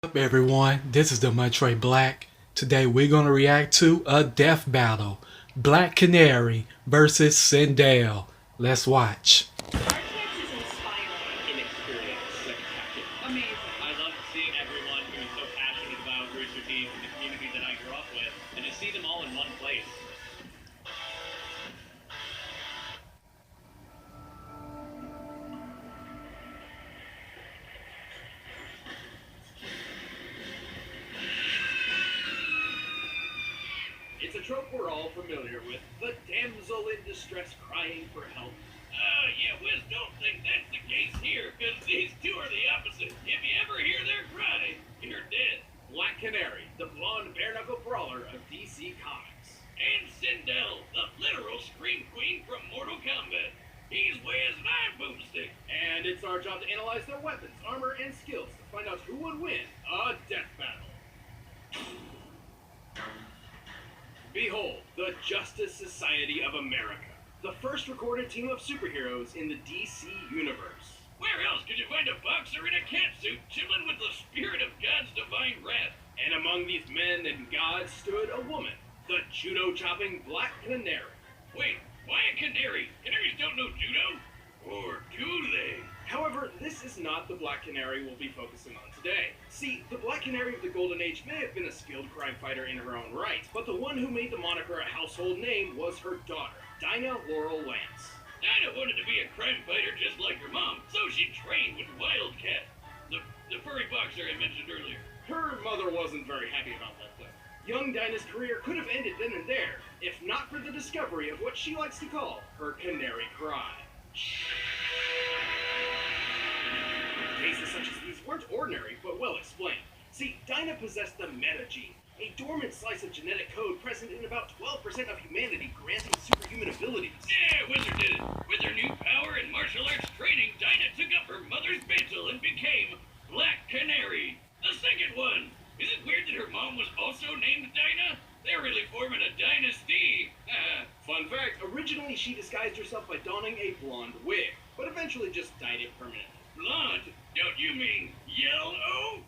Up everyone, this is the Montre Black. Today we're gonna react to a death battle. Black Canary versus Sindel. Let's watch. Architects is inspiring. Inexperienced. Spectacular. Amazing. I love seeing everyone who's so passionate about Rooster Teeth and the community that I grew up with, and to see them all in one place. It's a trope we're all familiar with, the damsel in distress crying for help. Yeah, Wiz, don't think that's the case here, because these two are the opposite. If you ever hear their cry, you're dead. Black Canary, the blonde bare-knuckle brawler of DC Comics. And Sindel, the literal scream queen from Mortal Kombat. He's way as an iron boomstick. And it's our job to analyze their weapons, armor, and skills to find out who would win a death battle. Behold, the Justice Society of America, the first recorded team of superheroes in the DC universe. Where else could you find a boxer in a catsuit chilling with the spirit of God's divine wrath? And among these men and gods stood a woman, the judo-chopping Black Canary. Wait, why a canary? Canaries don't know judo? Or do they? However, this is not the Black Canary we'll be focusing on today. See, the Black Canary of the Golden Age may have been a skilled crime fighter in her own right, but the one who made the moniker a household name was her daughter, Dinah Laurel Lance. Dinah wanted to be a crime fighter just like her mom, so she trained with Wildcat, the furry boxer I mentioned earlier. Her mother wasn't very happy about that, though. Young Dinah's career could have ended then and there, if not for the discovery of what she likes to call her canary cry. Cases such as these weren't ordinary, but well explained. See, Dinah possessed the meta gene, a dormant slice of genetic code present in about 12% of humanity, granting superhuman abilities. Yeah, Wizard did it. With her new power and martial arts training, Dinah took up her mother's mantle and became Black Canary. The second one. Is it weird that her mom was also named Dinah? They're really forming a dynasty. Fun fact, originally she disguised herself by donning a blonde wig, but eventually just dyed it permanently. Blonde? Don't you mean yellow?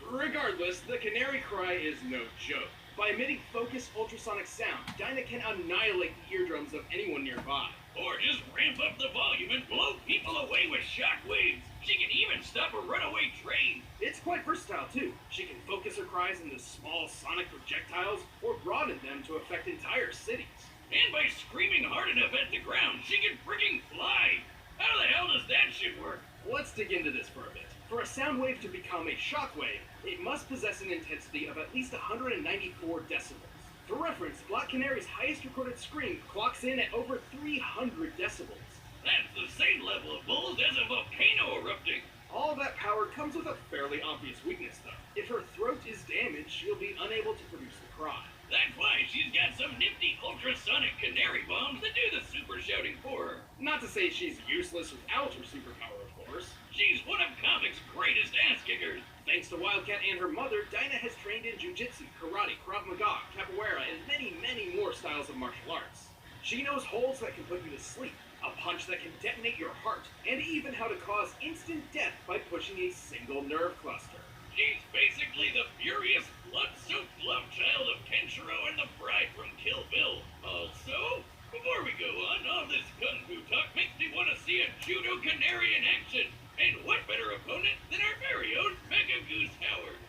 Regardless, the canary cry is no joke. By emitting focused ultrasonic sound, Dinah can annihilate the eardrums of anyone nearby. Or just ramp up the volume and blow people away with shock waves. She can even stop a runaway train. It's quite versatile, too. She can focus her cries into small sonic projectiles or broaden them to affect entire cities. And by screaming hard enough at the ground, she can freaking fly. How the hell does that shit work? Let's dig into this for a bit. For a sound wave to become a shock wave, it must possess an intensity of at least 194 decibels. For reference, Black Canary's highest recorded scream clocks in at over 300 decibels. That's the same level of bulls as a volcano erupting. All that power comes with a fairly obvious weakness, though. If her throat is damaged, she'll be unable to produce the cry. That's why she's got some nifty ultrasonic canary bombs that do the super shouting for her. Not to say she's useless without her superpower, of course. She's one of comics' greatest ass kickers. Thanks to Wildcat and her mother, Dinah has trained in jujitsu, karate, Krav Maga, capoeira, and many, many more styles of martial arts. She knows holds that can put you to sleep, a punch that can detonate your heart, and even how to cause instant death by pushing a single nerve cluster. She's basically the furious, blood-soaked love child of Kenshiro and the bride from Kill Bill. Also, before we go on, all this kung fu talk makes me want to see a judo canary in action. And what better opponent than our very own Mega Goose Howard?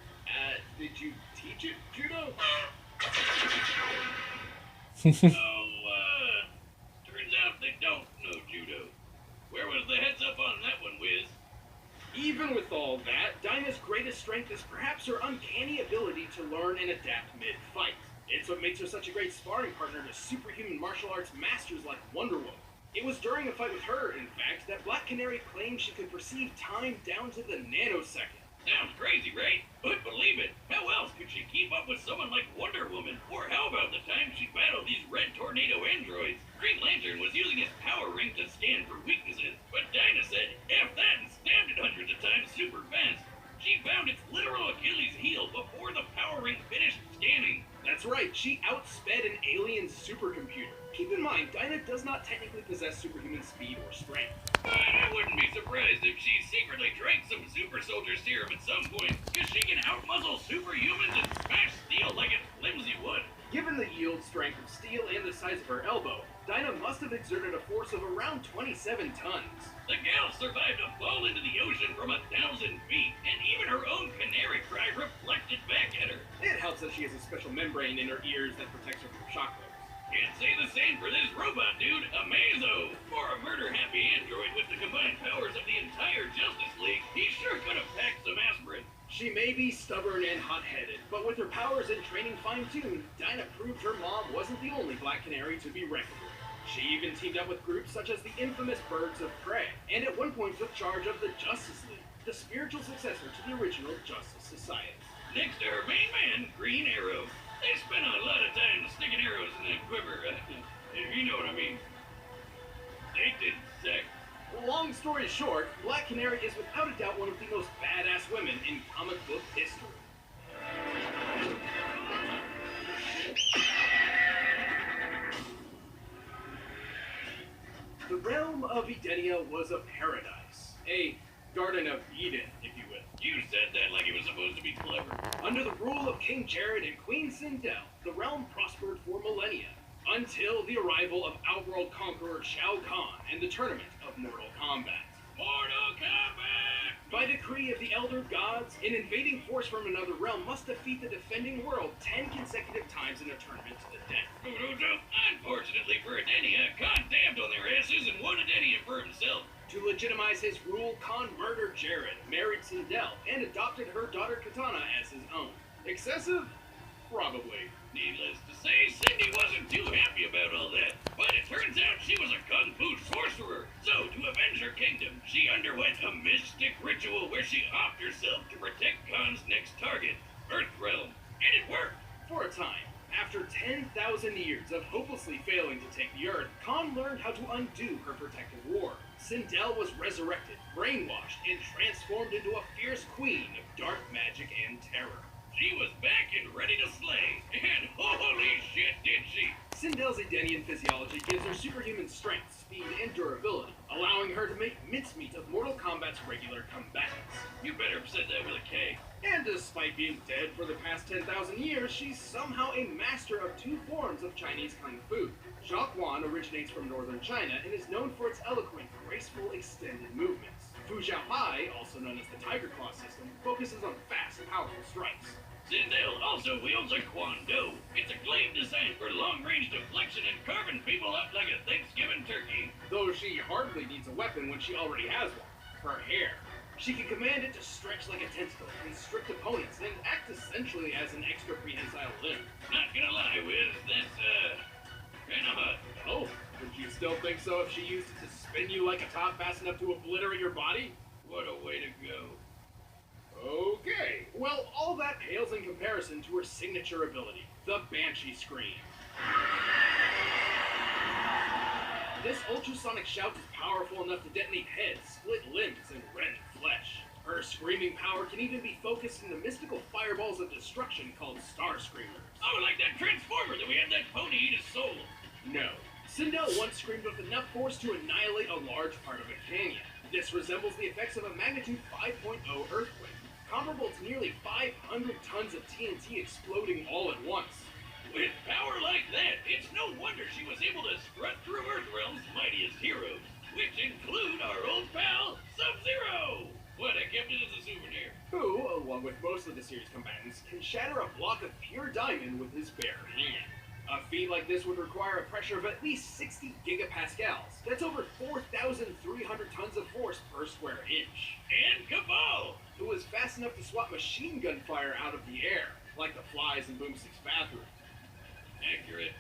Did you teach it judo? Turns out they don't know judo. Where was the heads up on that one, Wiz? Even with all that, Dinah's greatest strength is perhaps her uncanny ability to learn and adapt mid-fight. It's what makes her such a great sparring partner to superhuman martial arts masters like Wonder Woman. It was during a fight with her, in fact, that Black Canary claimed she could perceive time down to the nanosecond. Sounds crazy, right? But believe it, how else could she keep up with someone like Wonder Woman? Or how about the time she battled these red tornado androids? Green Lantern was using his power ring to scan for weaknesses, but Dinah said F that and stabbed it hundreds of times super fast. She found its literal Achilles heel before the power ring finished scanning. That's right, she outsped an alien supercomputer. Keep in mind, mind, Dinah does not technically possess superhuman speed or strength. But I wouldn't be surprised if she secretly drank some super soldier serum at some point, because she can outmuzzle superhumans and smash steel like it's flimsy wood. Given the yield strength of steel and the size of her elbow, Dinah must have exerted a force of around 27 tons. The gal survived a fall into the ocean from 1,000 feet, and even her own canary cry reflected back at her. It helps that she has a special membrane in her ears that protects her from shock waves. Can't say the same for this robot dude, Amazo. For a murder-happy android with the combined powers of the entire Justice League, he sure could have packed some aspirin. She may be stubborn and hot-headed, but with her powers and training fine-tuned, Dinah proved her mom wasn't the only Black Canary to be reckoned with. She even teamed up with groups such as the infamous Birds of Prey, and at one point took charge of the Justice League, the spiritual successor to the original Justice Society. Next to her main man, Green Arrow. They spent a lot of time sticking arrows in that quiver, if you know what I mean. They didn't suck. Long story short, Black Canary is without a doubt one of the most badass women in comic book history. The realm of Edenia was a paradise, a Garden of Eden, if you will. You said that like it was supposed to be clever. Under the rule of King Jared and Queen Sindel, the realm prospered for millennia, until the arrival of Outworld Conqueror Shao Kahn and the tournament of Mortal Kombat. Mortal Kombat! By decree of the Elder Gods, an invading force from another realm must defeat the defending world 10 consecutive times in a tournament to the death. Unfortunately for Edenia, Khan damned on their asses and won Edenia for himself. To legitimize his rule, Khan murdered Jared, married Sindel, and adopted her daughter Katana as his own. Excessive? Probably. Needless to say, Cindy wasn't too happy about all that. But it turns out she was a kung fu sorcerer. So, to avenge her kingdom, she underwent a mystic ritual where she offed herself to protect Khan's next target, Earthrealm. And it worked. For a time. After 10,000 years of hopelessly failing to take the Earth, Khan learned how to undo her protective war. Sindel was resurrected, brainwashed, and transformed into a fierce queen of dark magic and terror. She was back and ready to slay, and holy shit did she! Sindel's Edenian physiology gives her superhuman strength, speed, and durability, allowing her to make mincemeat of Mortal Kombat's regular combatants. You better have said that with a K. And despite being dead for the past 10,000 years, she's somehow a master of two forms of Chinese Kung Fu. Shaoquan originates from northern China and is known for its eloquent, graceful, extended movements. Fu Xiaohai, also known as the Tiger Claw system, focuses on fast, powerful strikes. Sindel also wields a Quan Do. It's a glaive designed for long-range deflection and carving people up like a Thanksgiving turkey. Though she hardly needs a weapon when she already has one. Her hair. She can command it to stretch like a tentacle, constrict opponents, and act essentially as an extra prehensile limb. Not gonna lie, Wiz, that's, kinda hot. Oh, would you still think so if she used it to spin you like a top fast enough to obliterate your body? What a way to go. Okay, well, all that pales in comparison to her signature ability, the Banshee Scream. This ultrasonic shout is powerful enough to detonate heads, split limbs, and rend flesh. Her screaming power can even be focused into mystical fireballs of destruction called Star Screamers. Oh, like that Transformer that we had that pony eat his soul. No. Sindel once screamed with enough force to annihilate a large part of a canyon. This resembles the effects of a magnitude 5.0 earthquake, comparable to nearly 500 tons of TNT exploding all at once. With power like that, it's no wonder she was able to strut through Earthrealm's mightiest heroes, which include our old pal, Sub-Zero! What, I kept it as a souvenir. Who, along with most of the series combatants, can shatter a block of pure diamond with his bare hand. A feat like this would require a pressure of at least 60 gigapascals. That's over 4,300 tons of force per square inch. And Cabal! Who was fast enough to swat machine gun fire out of the air, like the flies in Boomstick's bathroom. Accurate.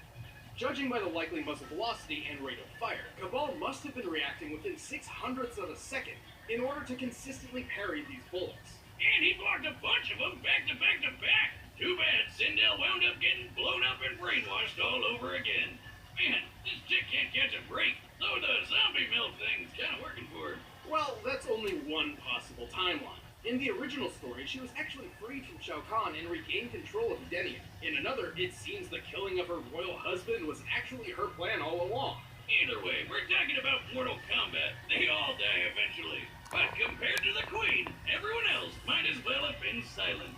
Judging by the likely muzzle velocity and rate of fire, Cabal must have been reacting within 600ths of a second in order to consistently parry these bullets. And he blocked a bunch of them back to back to back. Too bad Sindel wound up getting blown up and brainwashed all over again. Man, this chick can't catch a break. Though the zombie milk thing's kind of working for her. Well, that's only one possible timeline. In the original story, she was actually freed from Shao Kahn and regained control of Edenia. In another, it seems the killing of her royal husband was actually her plan all along. Either way, we're talking about Mortal Kombat. They all die eventually. But compared to the Queen, everyone else might as well have been silent.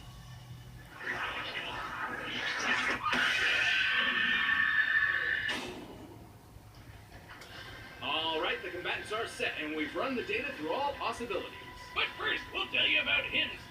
Alright, the combatants are set, and we've run the data through all possibilities. But first, we'll tell you about Hims.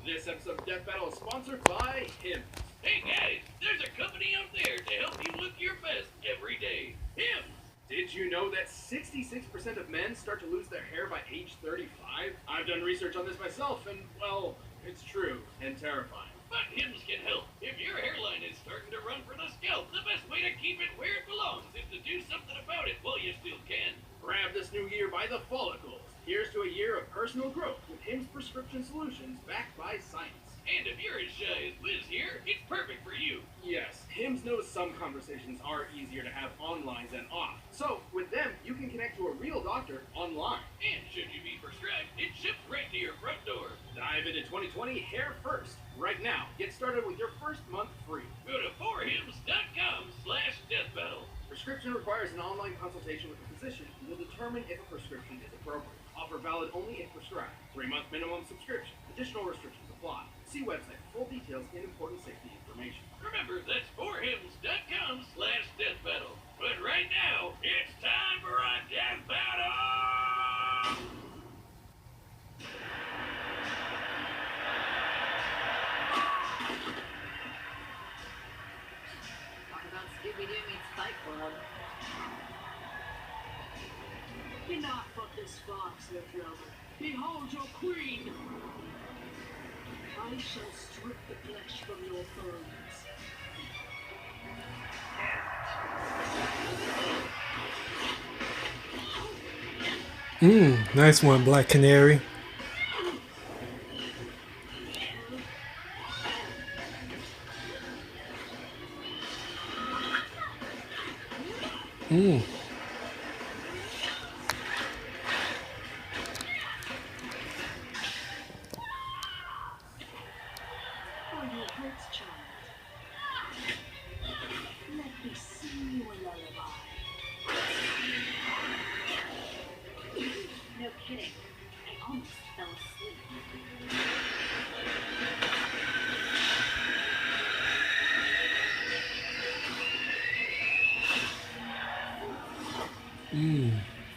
This episode of Death Battle is sponsored by Hims. Hey guys, there's a company out there to help you look your best every day. Hims. Did you know that 66% of men start to lose their hair by age 35? I've done research on this myself, and, well, it's true and terrifying. But Hims can help. If your hairline is starting to run for the scalp, the best way to keep it where it belongs is to do something about it while you still can. Grab this new year by the follicles. Here's to a year of personal growth with Hims prescription solutions backed by science. And if you're as shy as Liz here, it's perfect for you. Yes, Hims knows some conversations are easier to have online than off. So, with them, you can connect to a real doctor online. And should you be prescribed, it ships right to your front door. Dive into 2020 hair first. Right now, get started with your first month free. Go to 4hims.com/deathbattle. Prescription requires an online consultation with a physician who will determine if a prescription is appropriate. Offer valid only if prescribed. 3-month minimum subscription. Additional restrictions apply. See website for full details and important safety information. Remember, that's 4hims.com/deathbattle. But right now, it's time for a death battle! Talk about Scooby-Doo meets Fight Club. Enough of this farce, O brother. Behold your queen! I shall strip the flesh from your bones. Nice one, Black Canary. For your hurts, child. Let me sing you a lullaby. No kidding. I almost fell asleep.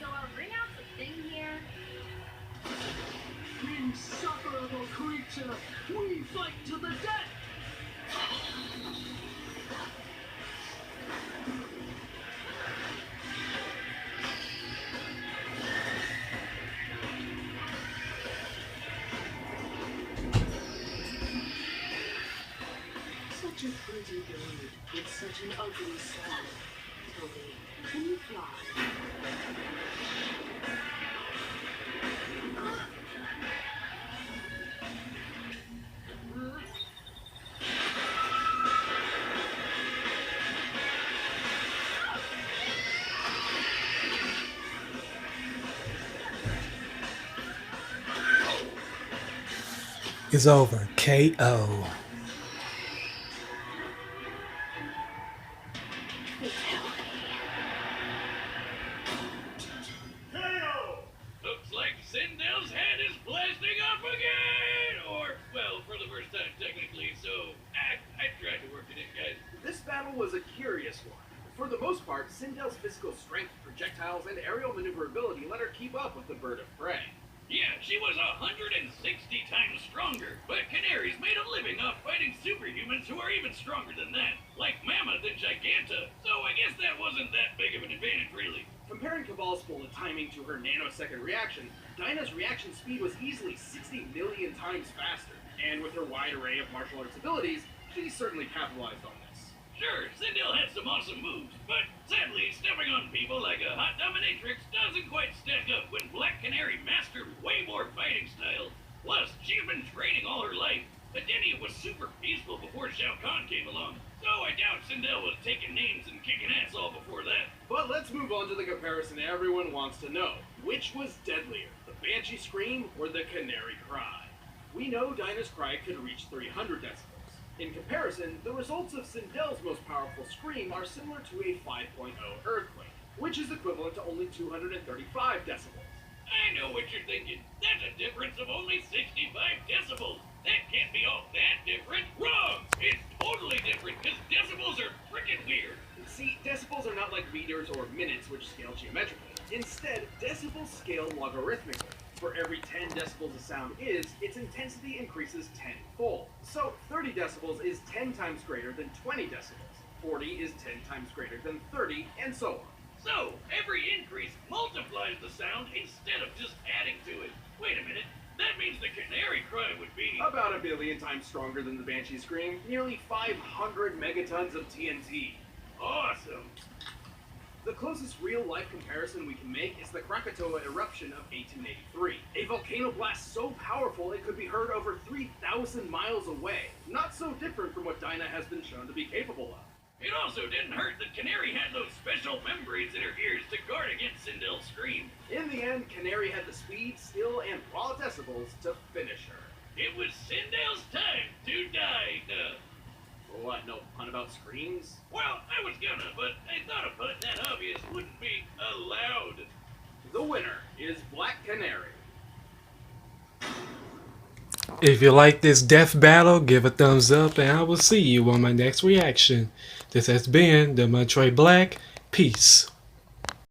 So are ringouts a thing here? Insufferable creature, we fight to the death! Such a pretty bird with such an ugly song. Tell me, can you fly? It's over. KO. Looks like Sindel's head is blasting up again! Or, well, for the first time technically, so I tried to work it in, guys. This battle was a curious one. For the most part, Sindel's physical strength, projectiles, and aerial maneuverability let her keep up with the bird of prey. Yeah, she was 160 times stronger, but Canary's made a living off fighting superhumans who are even stronger than that, like Mammoth and Giganta, so I guess that wasn't that big of an advantage, really. Comparing Cabal's bullet timing to her nanosecond reaction, Dinah's reaction speed was easily 60 million times faster, and with her wide array of martial arts abilities, she certainly capitalized on this. Sure, Sindel had some awesome moves, but sadly, stepping on people like a hot dominatrix doesn't quite stack up when Black Canary mastered way more fighting styles. Plus, she's been training all her life. Edenia was super peaceful before Shao Kahn came along, so I doubt Sindel was taking names and kicking ass all before that. But let's move on to the comparison everyone wants to know. Which was deadlier, the Banshee Scream or the Canary Cry? We know Dinah's cry could reach 300 decibels. In comparison, the results of Sindel's most powerful scream are similar to a 5.0 earthquake, which is equivalent to only 235 decibels. I know what you're thinking. That's a difference of only 65 decibels. That can't be all that different. Wrong! It's totally different because decibels are freaking weird. See, decibels are not like meters or minutes, which scale geometrically. Instead, decibels scale logarithmically. For every 10 decibels a sound is, its intensity increases tenfold. So 30 decibels is 10 times greater than 20 decibels. 40 is 10 times greater than 30, and so on. So, every increase multiplies the sound instead of just adding to it. Wait a minute. That means the Canary Cry would be... About a billion times stronger than the Banshee Scream, nearly 500 megatons of TNT. awesome. The closest real-life comparison we can make is the Krakatoa eruption of 1883. A volcano blast so powerful it could be heard over 3,000 miles away. Not so different from what Dinah has been shown to be capable of. It also didn't hurt that Canary had those special membranes in her ears to guard against Sindel's scream. In the end, Canary had the speed, skill, and raw decibels to finish her. It was Sindel's time to die. What, no pun about screams? Well, I was gonna, but I thought a pun that obvious wouldn't be allowed. The winner is Black Canary. If you like this death battle, give a thumbs up and I will see you on my next reaction. This has been the Metroid Black. Peace.